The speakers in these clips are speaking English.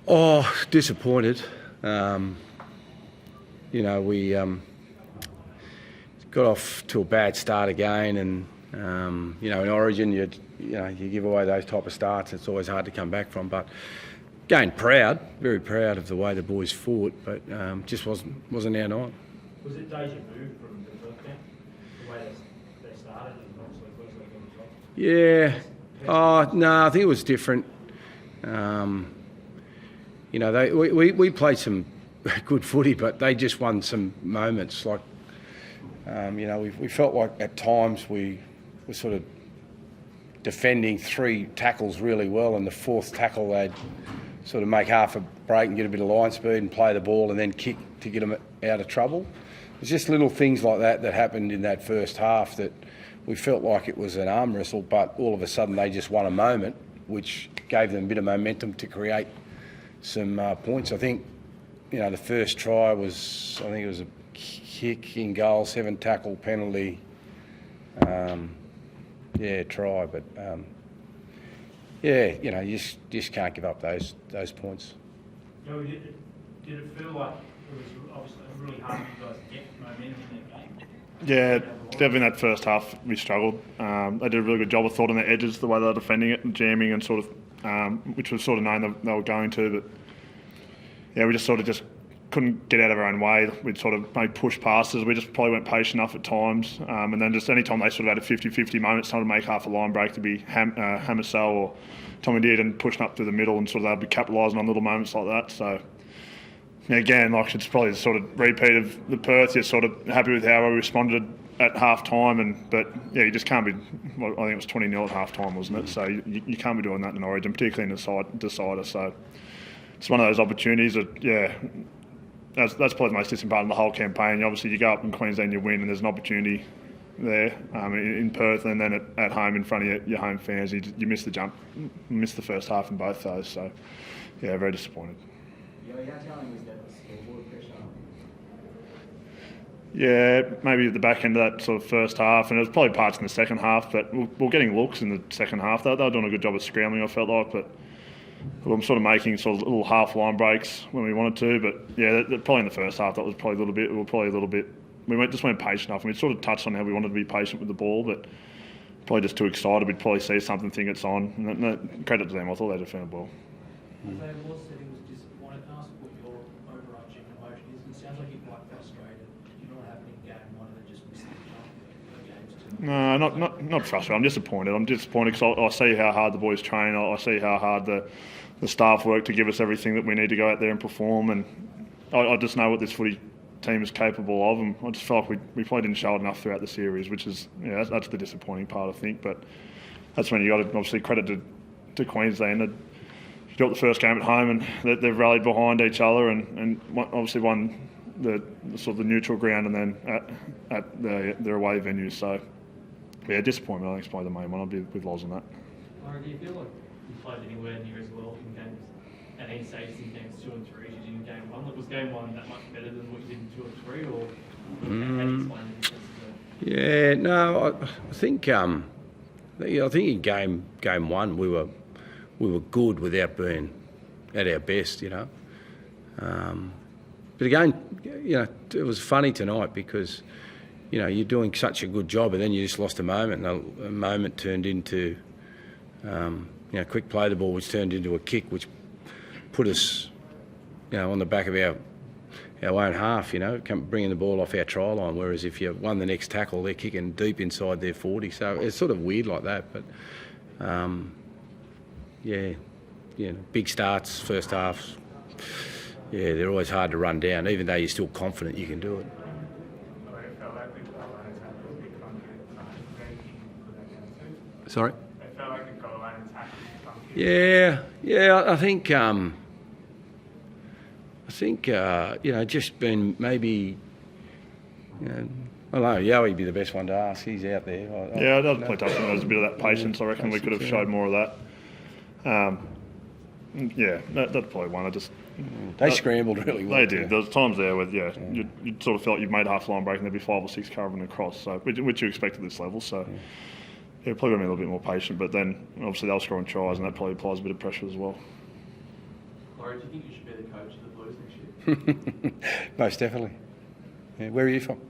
Oh, disappointed. We got off to a bad start again, and in Origin, you give away those type of starts. It's always hard to come back from. But again, very proud of the way the boys fought, but just wasn't our night. Was it deja vu from the Perth camp, the way they started, and obviously Queensland on the top? Yeah. Oh no, I think it was different. We played some good footy, but they just won some moments. Like, we felt like at times we were sort of defending 3 tackles really well, and the 4th tackle they'd sort of make half a break and get a bit of line speed and play the ball and then kick to get them out of trouble. It's just little things like that happened in that first half that we felt like it was an arm wrestle, but all of a sudden they just won a moment, which gave them a bit of momentum to create some points. I think, the first try it was a kick in goal, 7 tackle penalty. Try, but you just can't give up those points. Did it feel like it was obviously really hard for you guys to get momentum in that game? Yeah, definitely in that first half we struggled. They did a really good job, I thought, on the edges, the way they were defending it and jamming and sort of, which was sort of known they were going to. But yeah, we just couldn't get out of our own way. We'd sort of made push passes. We just probably weren't patient enough at times. And then just any time they sort of had a 50-50 moment, trying to make half a line break to be Hamiso or Tommy Deard and pushing up through the middle, and sort of they'd be capitalising on little moments like that. So again, it's probably the sort of repeat of the Perth. You're sort of happy with how we responded at half time, but you just can't be. I think it was 20-0 at half time, wasn't it? So you can't be doing that in Origin, particularly in the decider. So it's one of those opportunities that that's probably the most disappointing part of the whole campaign. Obviously, you go up in Queensland, you win, and there's an opportunity there in Perth, and then at home in front of your home fans, you miss the jump, miss the first half in both those. So very disappointed. How telling was that scoreboard pressure? Yeah, maybe at the back end of that sort of first half, and it was probably parts in the second half, but we're getting looks in the second half. They were doing a good job of scrambling, I felt like, but I'm sort of making sort of little half line breaks when we wanted to. But probably in the first half, that was probably a little bit. We weren't patient enough. And we sort of touched on how we wanted to be patient with the ball, but probably just too excited. We'd probably see something, think it's on. And credit to them, I thought they defended well. Isaah Yeo said he was disappointed. Can I ask what your overarching emotion is? It sounds like you're quite frustrated. You know what happened in game 1 and then just missed the jump. No, not frustrated. I'm disappointed. Because I see how hard the boys train. I see how hard the staff work to give us everything that we need to go out there and perform. And I just know what this footy team is capable of. And I just felt like we probably didn't show it enough throughout the series, which is that's the disappointing part, I think. But that's when you got to obviously credit to Queensland. They got the first game at home and they've rallied behind each other and obviously won the sort of the neutral ground and then at their away venue. So disappointment I think is probably the main one. I'll be with Loz on that. Laurie, do you feel like you played anywhere near as well in games at any stages in games 2 and 3 as you did in game 1? Like, was game 1 that much better than what you did in 2 and 3, or how do you explain the difference? I think in game 1 we were good without being at our best, But again, it was funny tonight because you're doing such a good job, and then you just lost a moment. And a moment turned into, quick play the ball, which turned into a kick, which put us, on the back of our own half. Bringing the ball off our try line. Whereas if you won the next tackle, they're kicking deep inside their 40. So it's sort of weird like that. But big starts, first halves. Yeah, they're always hard to run down, even though you're still confident you can do it. Sorry? They felt like the goal line attack. I think just been maybe, I don't know, Yoe'd be the best one to ask. He's out there. That was probably tough. There was a bit of that patience. I reckon we could have showed more of that. That's probably one. They scrambled really well. They did. There was times there where you sort of felt you'd made half line break and there'd be 5 or 6 covering across. So which you expect at this level. So probably got to be a little bit more patient. But then obviously they'll scoring tries and that probably applies a bit of pressure as well. Laurie, do you think you should be the coach of the Blues next year? Most definitely. Yeah, where are you from?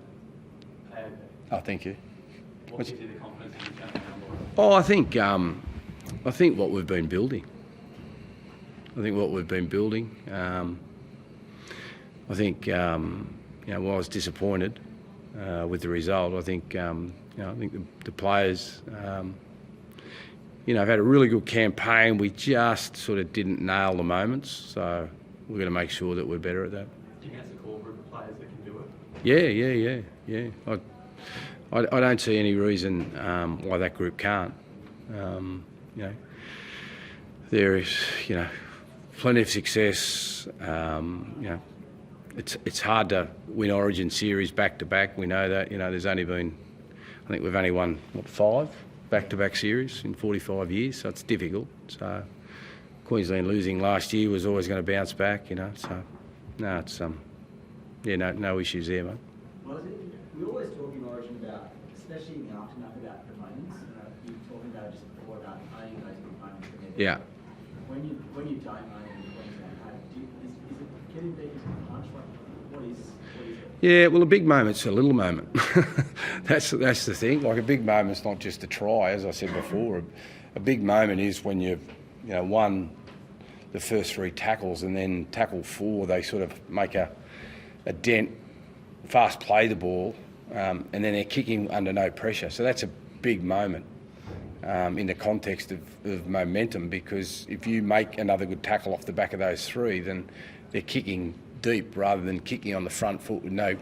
AAP. Oh, thank you. What gives you the confidence in your champion, Laurie? Oh, I think what we've been building. I think while I was disappointed with the result, I think the players, have had a really good campaign. We just sort of didn't nail the moments, so we're going to make sure that we're better at that. Do you think that's a core group of players that can do it? Yeah. I don't see any reason why that group can't. There is, plenty of success. It's hard to win Origin series back to back. We know that. There's only been, I think we've only won 5 back-to-back series in 45 years, so it's difficult. So Queensland losing last year was always going to bounce back. So no, it's no issues there, mate. Well, we always talk in Origin about, especially in the aftermath, about the moments. You were talking about just before about owning those good moments. Yeah. When you don't own them in Queensland, is it getting beat into the punch? What is it? Yeah, well, a big moment's a little moment. That's the thing. Like, a big moment's not just a try, as I said before. A big moment is when you've won the first 3 tackles, and then tackle 4, they sort of make a dent, fast play the ball, and then they're kicking under no pressure. So that's a big moment in the context of momentum, because if you make another good tackle off the back of those 3, then they're kicking deep rather than kicking on the front foot with no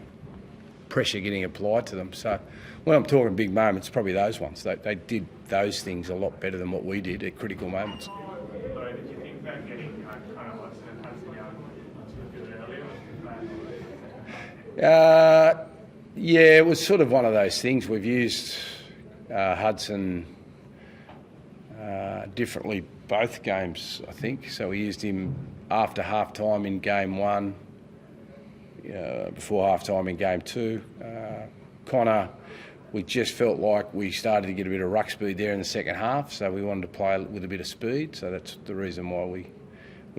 pressure getting applied to them. So when I'm talking big moments, probably those ones. They did those things a lot better than what we did at critical moments. Laurie, did you think about getting kind of like Isaah Yeo to a bit earlier? Yeah, it was sort of one of those things. We've used Hudson differently both games, I think. So we used him after half-time in game 1, before half-time in game 2. Connor, we just felt like we started to get a bit of ruck speed there in the second half, so we wanted to play with a bit of speed. So that's the reason why we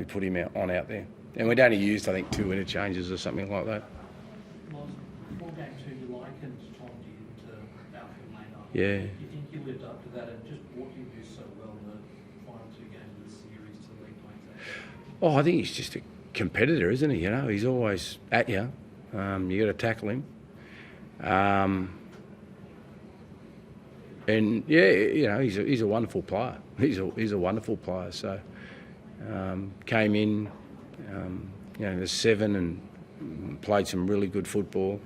put him out there. And we'd only used, I think, 2 interchanges or something like that. Before game 2, you likened Tom to Alfred Maynard. Yeah. Do you think he lived up to that, and just what you do so well in the final 2 games of the series to lead Queensland? Oh, I think he's just a competitor, isn't he? He's always at you. You got to tackle him. And yeah, he's a wonderful player. He's a wonderful player. So came in, the 7 and played some really good football.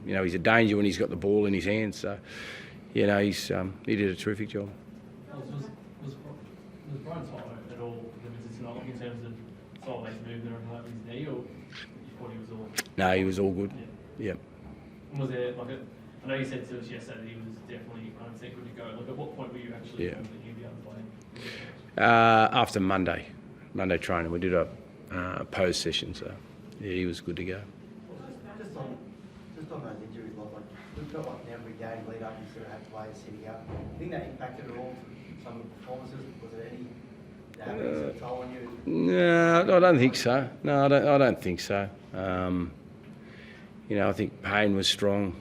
He's a danger when he's got the ball in his hands. So he did a terrific job. Was Brian Tyler at all limited tonight in terms of solid-based movement or anything like his knee, or you thought he was all? No, he was all good. Yeah. And was there I know you said to us yesterday that he was definitely 100% good to go. Like, at what point were you actually confident he'd be able to play? After Monday training, we did a pose session, so yeah, he was good to go. Just on those injuries, like we felt like every game lead up, you sort of had players sitting out. Do you think that impacted at all some of the performances? Was there any sort of toll on you? No, I don't think so. No, I don't think so. I think Payne was strong.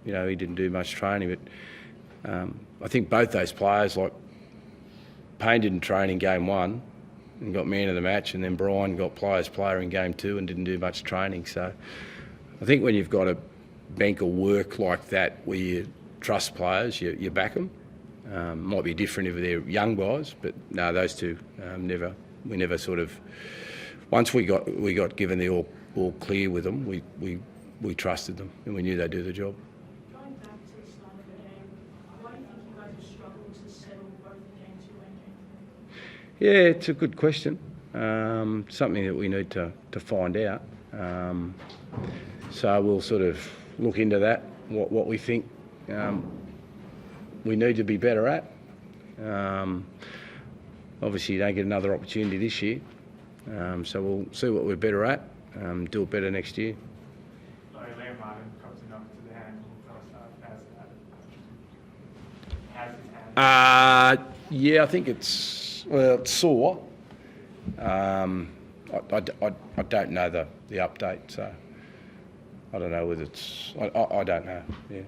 He didn't do much training, but I think both those players, like Payne didn't train in game 1 and got man of the match, and then Brian got players player in game 2 and didn't do much training. So I think when you've got a bank of work like that where you trust players, you back them. Might be different if they're young guys, but no, those two we never sort of. Once we got given the all clear with them, we trusted them and we knew they'd do the job. Going back to the start of the game, why do you think you guys have struggled to settle both game 2 and game 3? Yeah, it's a good question. Something that we need to find out. So we'll sort of look into that, what we think we need to be better at. Obviously, you don't get another opportunity this year. So we'll see what we're better at, do it better next year. Laurie, Liam Martin comes enough to the hand in the first half. How's his hand? Yeah, I think it's sore. I don't know the update, so I don't know whether it's. I don't know. Yeah.